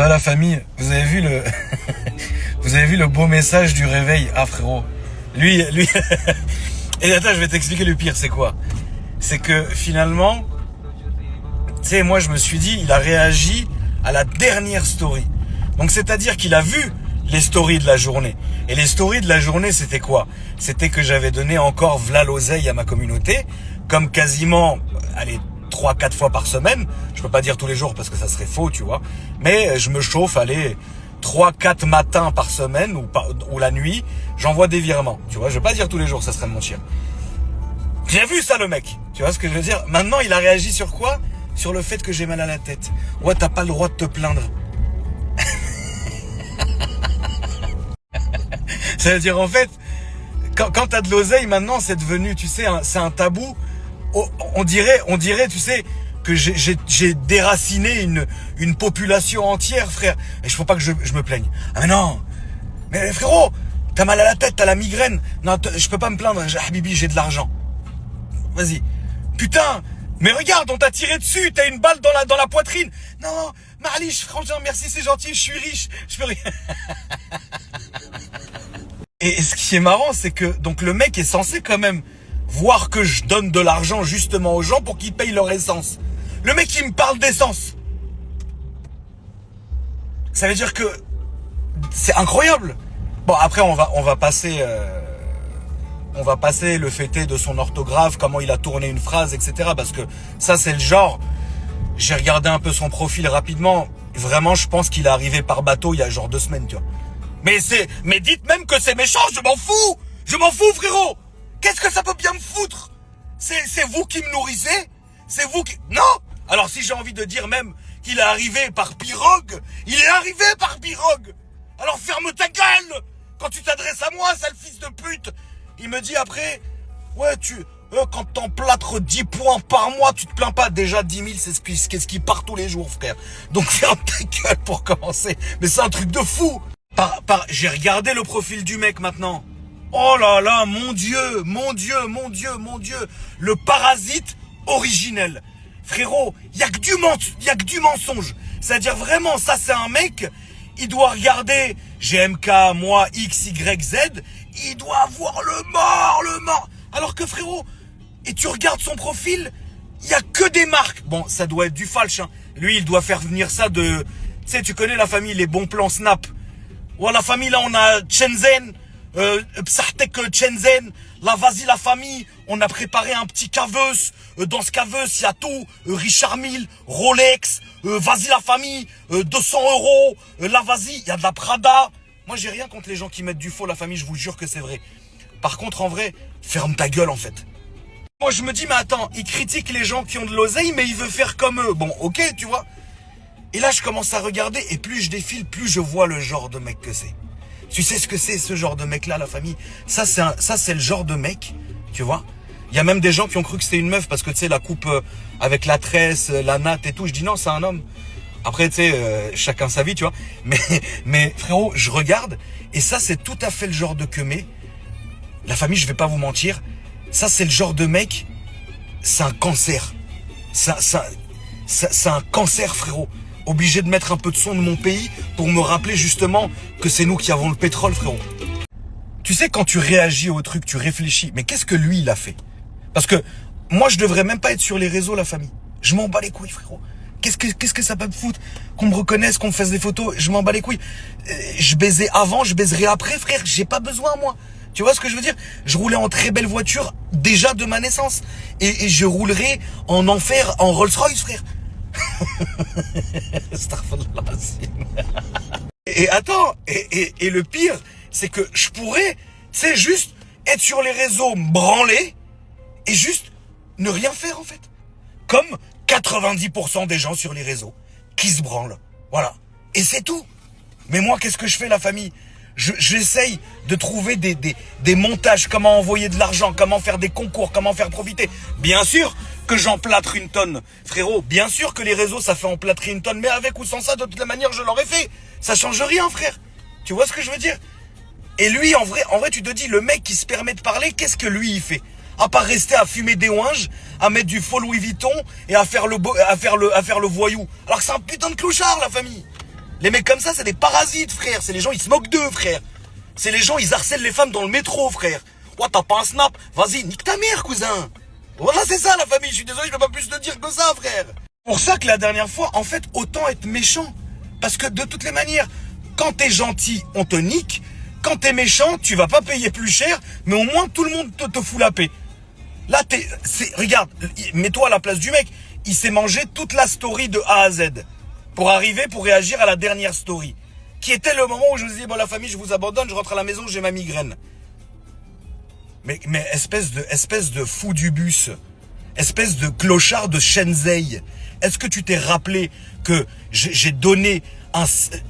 Ouais, la famille, vous avez vu le vous avez vu le beau message du réveil. Ah frérot, lui et attends, je vais t'expliquer le pire, c'est quoi? C'est que finalement, tu sais, moi je me suis dit, il a réagi à la dernière story. Donc c'est-à-dire qu'il a vu les stories de la journée. Et les stories de la journée, c'était quoi? C'était que j'avais donné encore v'là l'oseille à ma communauté, comme quasiment, allez, 3-4 fois par semaine. Je peux pas dire tous les jours parce que ça serait faux, tu vois. Mais je me chauffe, allez, 3-4 matins par semaine ou la nuit, j'envoie des virements. Tu vois, je vais pas dire tous les jours, ça serait me mentir. J'ai vu ça, le mec. Tu vois ce que je veux dire? Maintenant, il a réagi sur quoi? Sur le fait que j'ai mal à la tête. Ouais, t'as pas le droit de te plaindre. C'est-à-dire, en fait, quand t'as de l'oseille, maintenant, c'est devenu, tu sais, c'est un tabou. On dirait, tu sais, que j'ai déraciné une population entière, frère. Et il faut pas que je me plaigne. Ah mais non. Mais frérot, t'as mal à la tête, t'as la migraine. Non, je peux pas me plaindre. Habibi, j'ai de l'argent. Vas-y. Putain. Mais regarde, on t'a tiré dessus, t'as une balle dans la poitrine. Non, Marliche, franchement, merci, c'est gentil, je suis riche, je peux rien. Et ce qui est marrant, c'est que donc le mec est censé quand même voir que je donne de l'argent justement aux gens pour qu'ils payent leur essence. Le mec, il me parle d'essence. Ça veut dire que c'est incroyable. Bon, après, on va passer le fêter de son orthographe, comment il a tourné une phrase, etc. Parce que ça, c'est le genre. J'ai regardé un peu son profil rapidement. Vraiment, je pense qu'il est arrivé par bateau il y a genre 2 semaines, tu vois. Mais dites même que c'est méchant, je m'en fous. Je m'en fous, frérot. Qu'est-ce que ça peut bien me foutre? C'est vous qui me nourrissez? C'est vous qui... Non. Alors si j'ai envie de dire même qu'il est arrivé par pirogue, il est arrivé par pirogue. Alors ferme ta gueule quand tu t'adresses à moi, sale fils de pute. Il me dit après, ouais, quand t'emplâtres 10 points par mois, tu te plains pas. Déjà 10 000, c'est ce qui part tous les jours, frère. Donc ferme ta gueule pour commencer. Mais c'est un truc de fou. J'ai regardé le profil du mec maintenant. Oh là là, mon Dieu, mon Dieu, mon Dieu, mon Dieu. Le parasite originel. Frérot, il y a que du mensonge. C'est-à-dire vraiment, ça c'est un mec, il doit regarder GMK, moi, X, Y, Z, il doit avoir le mort. Alors que frérot, et tu regardes son profil, il y a que des marques. Bon, ça doit être du falche, hein. Lui, il doit faire venir ça de... Tu sais, tu connais la famille, les bons plans Snap. Ouais, la famille, là, on a Shenzhen, Psartek Shenzhen, là, vas-y, la famille, on a préparé un petit caveus. Dans ce caveus, il y a tout. Richard Mille, Rolex, vas-y, la famille, 200 €. Là, vas-y, il y a de la Prada. Moi, j'ai rien contre les gens qui mettent du faux, la famille, je vous jure que c'est vrai. Par contre, en vrai, ferme ta gueule, en fait. Moi, je me dis, mais attends, il critique les gens qui ont de l'oseille, mais il veut faire comme eux. Bon, ok, tu vois. Et là, je commence à regarder, et plus je défile, plus je vois le genre de mec que c'est. Tu sais ce que c'est, ce genre de mec-là, la famille? Ça, c'est le genre de mec, tu vois. Il y a même des gens qui ont cru que c'était une meuf, parce que, tu sais, la coupe avec la tresse, la natte et tout. Je dis non, c'est un homme. Après, tu sais, chacun sa vie, tu vois. Mais frérot, je regarde, et ça, c'est tout à fait le genre de queumé. La famille, je vais pas vous mentir, ça, c'est le genre de mec, c'est un cancer. C'est un cancer, frérot. Obligé de mettre un peu de son de mon pays pour me rappeler justement que c'est nous qui avons le pétrole, frérot. Tu sais, quand tu réagis au truc, tu réfléchis. Mais qu'est-ce que lui, il a fait? Parce que moi, je devrais même pas être sur les réseaux, la famille. Je m'en bats les couilles, frérot. Qu'est-ce que ça peut me foutre? Qu'on me reconnaisse, qu'on me fasse des photos, je m'en bats les couilles. Je baisais avant, je baiserai après, frère. J'ai pas besoin, moi. Tu vois ce que je veux dire? Je roulais en très belle voiture déjà de ma naissance. Et je roulerai en enfer, en Rolls-Royce, frère. Et attends, et le pire, c'est que je pourrais, tu sais, juste être sur les réseaux, me branler, et juste ne rien faire, en fait. Comme 90% des gens sur les réseaux qui se branlent. Voilà. Et c'est tout. Mais moi, qu'est-ce que je fais, la famille? J'essaye de trouver des montages, comment envoyer de l'argent, comment faire des concours, comment faire profiter. Bien sûr que j'emplâtre une tonne, frérot. Bien sûr que les réseaux, ça fait emplâtrer une tonne. Mais avec ou sans ça, de toute la manière, je l'aurais fait. Ça change rien, frère. Tu vois ce que je veux dire? Et lui, en vrai, tu te dis, le mec qui se permet de parler, qu'est-ce que lui, il fait? À part rester à fumer des ouinges, à mettre du faux Louis Vuitton et à faire le voyou. Alors que c'est un putain de clochard, la famille. Les mecs comme ça, c'est des parasites, frère. C'est les gens, ils se moquent d'eux, frère. C'est les gens, ils harcèlent les femmes dans le métro, frère. Ouais, t'as pas un snap? Vas-y, nique ta mère, cousin. Voilà, c'est ça, la famille. Je suis désolé, je peux pas plus te dire que ça, frère. Pour ça que la dernière fois, en fait, autant être méchant. Parce que de toutes les manières, quand t'es gentil, on te nique. Quand t'es méchant, tu vas pas payer plus cher, mais au moins tout le monde te fout la paix. Là, regarde, mets-toi à la place du mec. Il s'est mangé toute la story de A à Z pour réagir à la dernière story. Qui était le moment où je vous dis, bon, la famille, je vous abandonne, je rentre à la maison, j'ai ma migraine. Mais espèce de fou du bus, espèce de clochard de Shenzhen. Est-ce que tu t'es rappelé que j'ai donné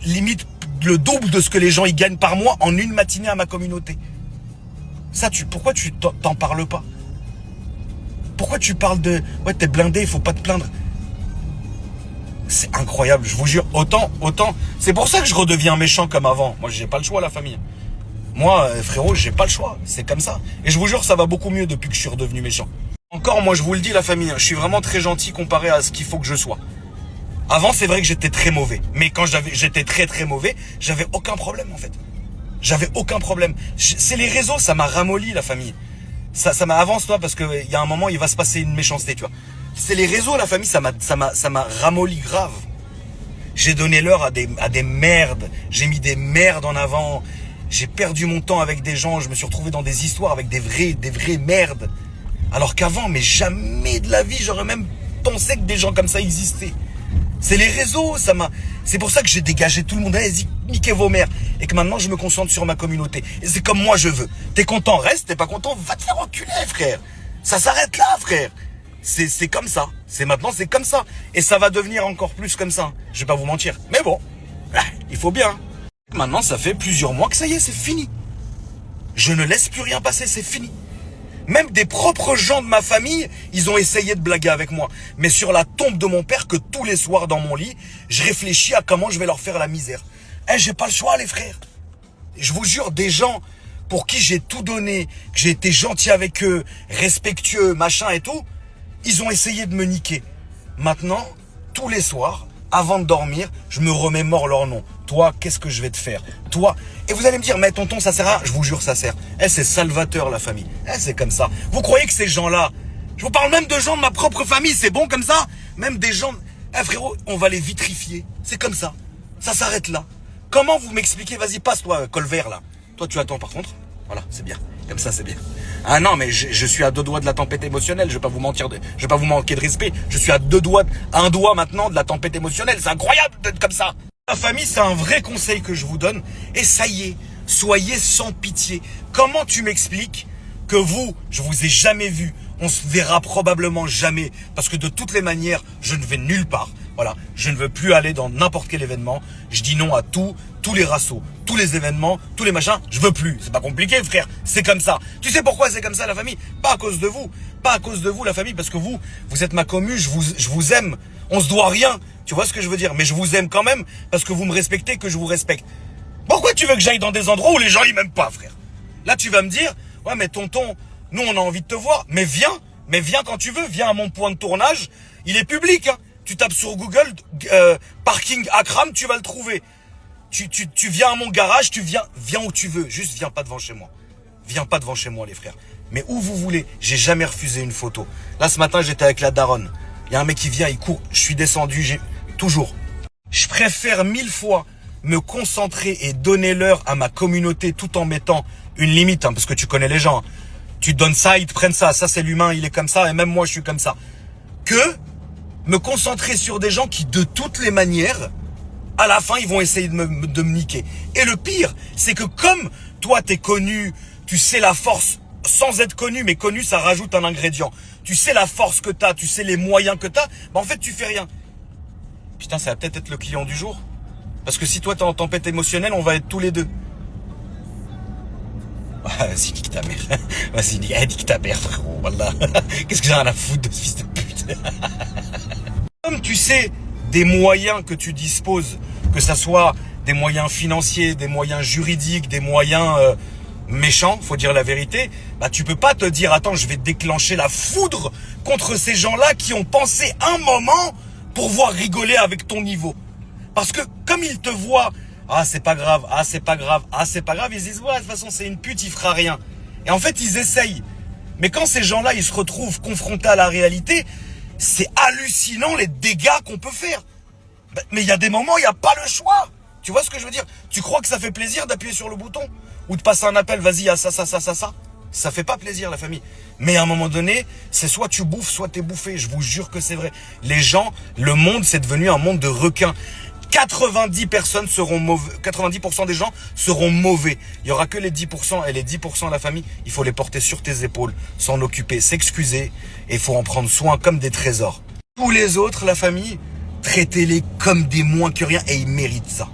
limite le double de ce que les gens y gagnent par mois en une matinée à ma communauté? Ça, pourquoi tu t'en parles pas? Pourquoi tu parles de... Ouais, t'es blindé, il faut pas te plaindre. C'est incroyable, je vous jure. Autant... C'est pour ça que je redeviens méchant comme avant. Moi, j'ai pas le choix, la famille. Moi, frérot, j'ai pas le choix. C'est comme ça. Et je vous jure, ça va beaucoup mieux depuis que je suis redevenu méchant. Encore, moi, je vous le dis, la famille, je suis vraiment très gentil comparé à ce qu'il faut que je sois. Avant, c'est vrai que j'étais très mauvais. Mais quand j'étais très très mauvais, j'avais aucun problème, en fait. J'avais aucun problème. C'est les réseaux, ça m'a ramolli, la famille. Ça m'a avance, toi, parce que il y a un moment, il va se passer une méchanceté, tu vois. C'est les réseaux, la famille, ça m'a ramolli grave. J'ai donné l'heure à des merdes. J'ai mis des merdes en avant. J'ai perdu mon temps avec des gens. Je me suis retrouvé dans des histoires avec des vrais merdes. Alors qu'avant, mais jamais de la vie, j'aurais même pensé que des gens comme ça existaient. C'est les réseaux, c'est pour ça que j'ai dégagé tout le monde. Allez-y, niquez vos mères. Et que maintenant, je me concentre sur ma communauté. Et c'est comme moi je veux. T'es content, reste. T'es pas content, va te faire reculer, frère. Ça s'arrête là, frère. C'est comme ça. Maintenant, c'est comme ça. Et ça va devenir encore plus comme ça. Je vais pas vous mentir. Mais bon, il faut bien. Maintenant, ça fait plusieurs mois que ça y est, c'est fini. Je ne laisse plus rien passer, c'est fini. Même des propres gens de ma famille, ils ont essayé de blaguer avec moi. Mais sur la tombe de mon père, que tous les soirs dans mon lit, je réfléchis à comment je vais leur faire la misère. J'ai pas le choix, les frères. Je vous jure, des gens pour qui j'ai tout donné, que j'ai été gentil avec eux, respectueux, machin et tout, ils ont essayé de me niquer. Maintenant, tous les soirs, avant de dormir, je me remémore leur nom. Toi, qu'est-ce que je vais te faire? Toi. Et vous allez me dire, mais tonton, ça sert à rien. Je vous jure, ça sert. C'est salvateur, la famille. C'est comme ça. Vous croyez que ces gens-là, je vous parle même de gens de ma propre famille, c'est bon comme ça? Même des gens, frérot, on va les vitrifier. C'est comme ça. Ça s'arrête là. Comment vous m'expliquez? Vas-y, passe-toi, Colvert, là. Toi, tu attends, par contre. Voilà, c'est bien. Comme ça, c'est bien. Ah non, mais je suis à 2 doigts de la tempête émotionnelle. Je vais pas vous mentir, je vais pas vous manquer de respect. Je suis à 2 doigts, 1 doigt maintenant de la tempête émotionnelle. C'est incroyable d'être comme ça. La famille, c'est un vrai conseil que je vous donne. Et ça y est, soyez sans pitié. Comment tu m'expliques que vous, je vous ai jamais vu, on se verra probablement jamais, parce que de toutes les manières, je ne vais nulle part. Voilà, je ne veux plus aller dans n'importe quel événement. Je dis non à tous les rassos, tous les événements, tous les machins. Je veux plus. C'est pas compliqué, frère. C'est comme ça. Tu sais pourquoi c'est comme ça, la famille? Pas à cause de vous. Pas à cause de vous, la famille, parce que vous êtes ma commu, je vous aime. On se doit rien. Tu vois ce que je veux dire? Mais je vous aime quand même, parce que vous me respectez, que je vous respecte. Pourquoi tu veux que j'aille dans des endroits où les gens ils m'aiment pas, frère? Là, tu vas me dire, ouais, mais tonton, nous, on a envie de te voir. Mais viens quand tu veux. Viens à mon point de tournage. Il est public, hein. Tu tapes sur Google, parking Akram, tu vas le trouver. Tu viens à mon garage, viens où tu veux. Juste viens pas devant chez moi. Viens pas devant chez moi, les frères. Mais où vous voulez. J'ai jamais refusé une photo. Là, ce matin, j'étais avec la daronne. Il y a un mec qui vient, il court. Je suis descendu, toujours. Je préfère 1000 fois me concentrer et donner l'heure à ma communauté tout en mettant une limite, hein, parce que tu connais les gens. Hein. Tu donnes ça, ils te prennent ça. Ça, c'est l'humain, il est comme ça. Et même moi, je suis comme ça. Que me concentrer sur des gens qui, de toutes les manières, à la fin, ils vont essayer de me niquer. Et le pire, c'est que comme toi, t'es connu, tu sais la force, sans être connu, mais connu, ça rajoute un ingrédient. Tu sais la force que t'as, tu sais les moyens que t'as, bah en fait, tu fais rien. Putain, ça va peut-être être le client du jour. Parce que si toi, t'es en tempête émotionnelle, on va être tous les deux. Vas-y, nique ta mère. Vas-y, nique ta mère, frérot. Voilà. Qu'est-ce que j'ai rien à foutre de ce fils de pute? Comme tu sais des moyens que tu disposes, que ça soit des moyens financiers, des moyens juridiques, des moyens méchants, faut dire la vérité, bah tu peux pas te dire attends, je vais déclencher la foudre contre ces gens-là qui ont pensé un moment pouvoir rigoler avec ton niveau. Parce que comme ils te voient, ah c'est pas grave, ah c'est pas grave, ah c'est pas grave, ils se disent, ouais, de toute façon c'est une pute, il fera rien. Et en fait, ils essayent. Mais quand ces gens-là, ils se retrouvent confrontés à la réalité, c'est hallucinant les dégâts qu'on peut faire. Mais il y a des moments, il n'y a pas le choix. Tu vois ce que je veux dire? Tu crois que ça fait plaisir d'appuyer sur le bouton? Ou de passer un appel, vas-y, à ça. Ça fait pas plaisir, la famille. Mais à un moment donné, c'est soit tu bouffes, soit t'es bouffé. Je vous jure que c'est vrai. Les gens, le monde, c'est devenu un monde de requins. 90 personnes seront mauvais, 90% des gens seront mauvais. Il y aura que les 10%, et les 10% la famille, il faut les porter sur tes épaules, s'en occuper, s'excuser, et il faut en prendre soin comme des trésors. Tous les autres, la famille, traitez-les comme des moins que rien, et ils méritent ça.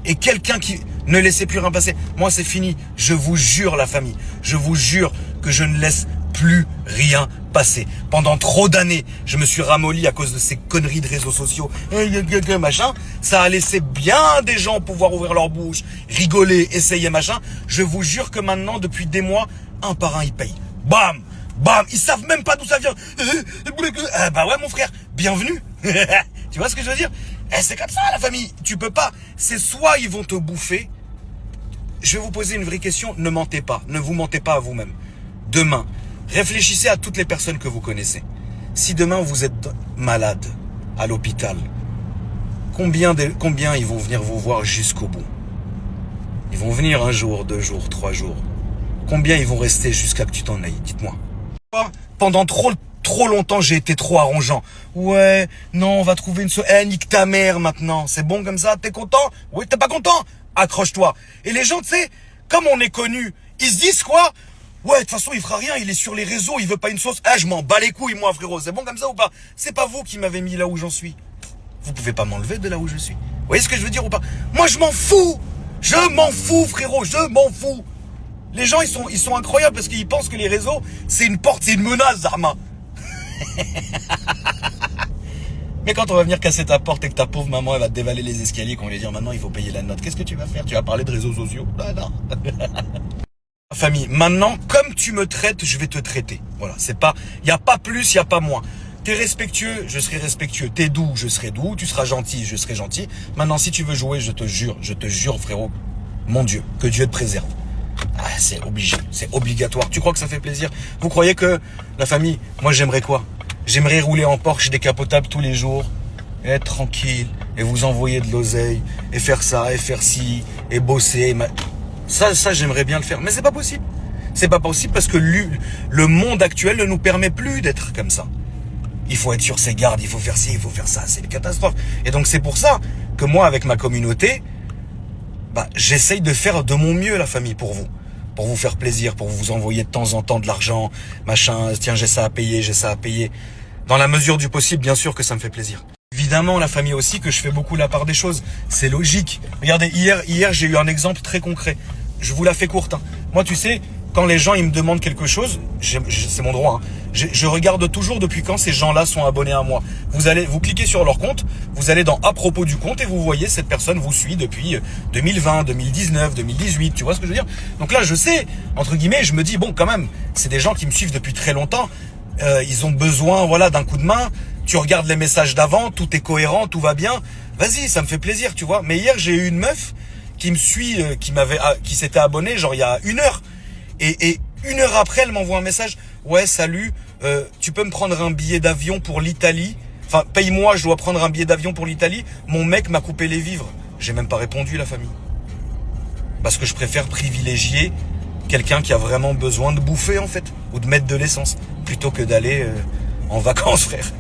Et quelqu'un qui ne laissez plus rien passer, moi c'est fini, je vous jure la famille, je vous jure que je ne laisse plus rien passer. Pendant trop d'années, je me suis ramolli à cause de ces conneries de réseaux sociaux, machin. Ça a laissé bien des gens pouvoir ouvrir leur bouche, rigoler, essayer, machin. Je vous jure que maintenant, depuis des mois, un par un, ils payent. Bam, bam, ils savent même pas d'où ça vient. Bah ouais, mon frère, bienvenue. Tu vois ce que je veux dire? C'est comme ça, la famille. Tu peux pas. C'est soit ils vont te bouffer. Je vais vous poser une vraie question. Ne mentez pas. Ne vous mentez pas à vous-même. Demain, réfléchissez à toutes les personnes que vous connaissez. Si demain vous êtes malade à l'hôpital, combien ils vont venir vous voir jusqu'au bout? Ils vont venir 1 jour, 2 jours, 3 jours. Combien ils vont rester jusqu'à que tu t'en ailles? Dites-moi. Pendant trop longtemps, j'ai été trop arrangeant. Ouais, non, on va trouver une nique ta mère maintenant. C'est bon comme ça? T'es content? Oui, t'es pas content? Accroche-toi. Et les gens, tu sais, comme on est connus, ils se disent quoi? Ouais, de toute façon, il fera rien, il est sur les réseaux, il veut pas une sauce. Je m'en bats les couilles, moi, frérot. C'est bon comme ça ou pas? C'est pas vous qui m'avez mis là où j'en suis. Vous pouvez pas m'enlever de là où je suis. Vous voyez ce que je veux dire ou pas? Moi, je m'en fous. Je m'en fous, frérot. Je m'en fous. Les gens, ils sont incroyables parce qu'ils pensent que les réseaux, c'est une porte, c'est une menace, Zarma. Mais quand on va venir casser ta porte et que ta pauvre maman, elle va te dévaler les escaliers, qu'on va lui dire maintenant, il faut payer la note. Qu'est-ce que tu vas faire? Tu vas parler de réseaux sociaux? Non. Famille, maintenant, comme tu me traites, je vais te traiter. Voilà, c'est pas, il y a pas plus, il y a pas moins. T'es respectueux, je serai respectueux. T'es doux, je serai doux. Tu seras gentil, je serai gentil. Maintenant, si tu veux jouer, je te jure, frérot, mon Dieu, que Dieu te préserve. C'est obligé, c'est obligatoire. Tu crois que ça fait plaisir? Vous croyez que la famille, moi j'aimerais quoi? J'aimerais rouler en Porsche décapotable tous les jours, et être tranquille, et vous envoyer de l'oseille, et faire ça, et faire ci, et bosser. Ça j'aimerais bien le faire, mais c'est pas possible. C'est pas possible parce que le monde actuel ne nous permet plus d'être comme ça. Il faut être sur ses gardes, il faut faire ci, il faut faire ça, c'est une catastrophe. Et donc c'est pour ça que moi, avec ma communauté, j'essaye de faire de mon mieux, la famille, pour vous faire plaisir, pour vous envoyer de temps en temps de l'argent, machin, tiens, j'ai ça à payer. Dans la mesure du possible, bien sûr que ça me fait plaisir. Évidemment, la famille aussi, que je fais beaucoup la part des choses. C'est logique. Regardez, hier j'ai eu un exemple très concret. Je vous la fais courte. Moi, tu sais, quand les gens ils me demandent quelque chose, c'est mon droit. Je regarde toujours depuis quand ces gens-là sont abonnés à moi. Vous cliquez sur leur compte, vous allez dans à propos du compte et vous voyez cette personne vous suit depuis 2020, 2019, 2018. Tu vois ce que je veux dire? Donc là, je sais, entre guillemets, je me dis bon, quand même, c'est des gens qui me suivent depuis très longtemps. Ils ont besoin, voilà, d'un coup de main. Tu regardes les messages d'avant, tout est cohérent, tout va bien. Vas-y, ça me fait plaisir, tu vois. Mais hier, j'ai eu une meuf qui me suit, qui s'était abonnée, genre il y a 1 heure. Et 1 heure après, elle m'envoie un message. Ouais, salut, tu peux me prendre un billet d'avion pour l'Italie? Enfin, paye-moi, je dois prendre un billet d'avion pour l'Italie. Mon mec m'a coupé les vivres. J'ai même pas répondu, la famille. Parce que je préfère privilégier quelqu'un qui a vraiment besoin de bouffer, en fait. Ou de mettre de l'essence. Plutôt que d'aller en vacances, frère.